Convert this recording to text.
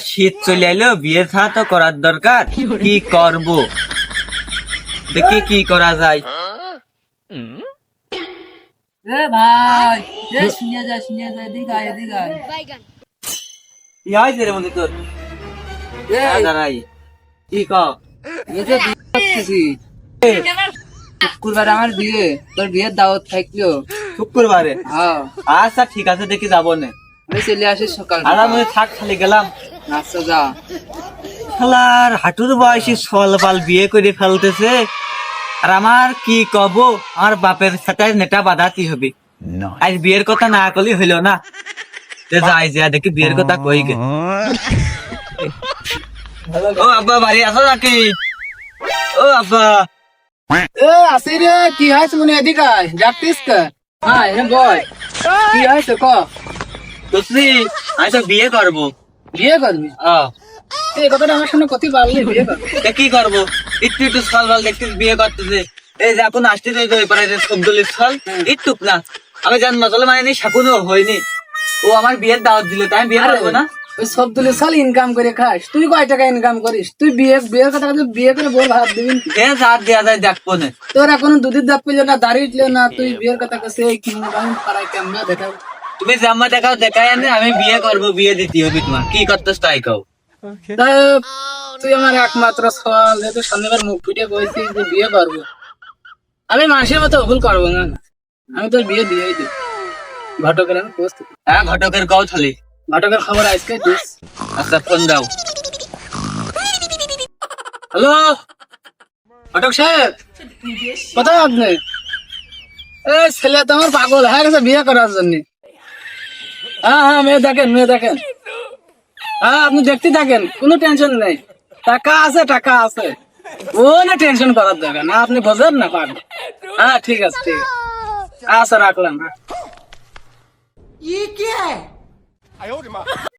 শীত চলে এলো, বিয়ে থা তো করার দরকার। কি করব, দেখি কি করা যায়। ভাই শুনিয়ে যা এদিকে আয় কি হয়েছে রে বন্ধু তোর? দাঁড়াই, কি কও? এই যে বিয়ে করতেছি, শুক্রবার আমার বিয়ে, তোর বিয়ের দাওয়াত থাকলো। শুক্রবারে? হ্যাঁ আচ্ছা ঠিক আছে, দেখি যাবো না। আমি চলে আসিস সকাল আর আমি থাক, খালি গেলাম। আচ্ছা যা। শালার হাঁটুর বয়সী সল পাল বিয়ে করে ফেলতেছে, আর আমার কি কব, আমার বাপের সাথে নেটা বাঁধাতে হবে। আজ বিয়ের কথা না করলে হইলো না। যাই যা দেখি বিয়ের কথা কই গে। ও আব্বা, বাড়ি আছো নাকি? ও আব্বা। এ আসি রে, কি হয়েছে মনে এদিকে আয়, ডাকতিস কে? হ্যাঁ এনে বল, কি হয়েছে ক? বুঝলি, আমি তো বিয়ে করবো। বিয়ে করবি? এই কথাটা আমার সামনে কতি পারলি, বিয়ে করবি? কি করবো, একটু একটু ফল ফল দেখতে বিয়ে করতেছে। এই যে এখন আসতে সবদলের ফল একটু না, আমি জান মতলে মানে নি শাকুনও হয়নি। ও আমার বিয়ের দাওয়াত দিল, তাই আমি বিয়ে করবো না? ওই সব দিলে সাল ইনকাম করে খাস, তুই কয় টাকা ইনকাম করিস? তুই বিয়ের কথা বিয়ে করে বল ভাব দিবি। যা দেওয়া যায় দেখবো না। তোর এখনো দুধের দাঁত পেলে না, দাঁড়িয়ে না, তুই বিয়ের কথা কাছে পাড়ায় কেমন দেখাবো? তুমি জাম্মা দেখাও, দেখাই আনে, আমি বিয়ে করবো, বিয়ে দিতে হবে তোমার। কি করতেছ তাই কও। তা তুই আমার একমাত্র সওয়াল, যেহেতু সামনেবার মুখ ফুটে বলছিস যে বিয়ে করবো, আমি মানুষের মতো ভুল করবো না, আমি তোর বিয়ে দিয়েই দেব। ঘটকের আমি প্রস্তুত। হ্যাঁ, ঘটকের কও থালি। ঘটকের খবর আজকে দিস। আচ্ছা, ফোন দাও। হ্যালো ঘটক সাহেব, কোথায় আপনি? এই ছেলে তো আমার পাগল হয়ে গেছে বিয়ে করার জন্য। হ্যাঁ মেয়ে দেখেন, হ্যাঁ আপনি দেখতে থাকেন, কোনো টেনশন নেই। টাকা আছে, টাকা আছে, ও না টেনশন করার দরকার না, আপনি বোঝেন না পাগল। হ্যাঁ ঠিক আছে, ঠিক আছে, আচ্ছা রাখলাম। হ্যাঁ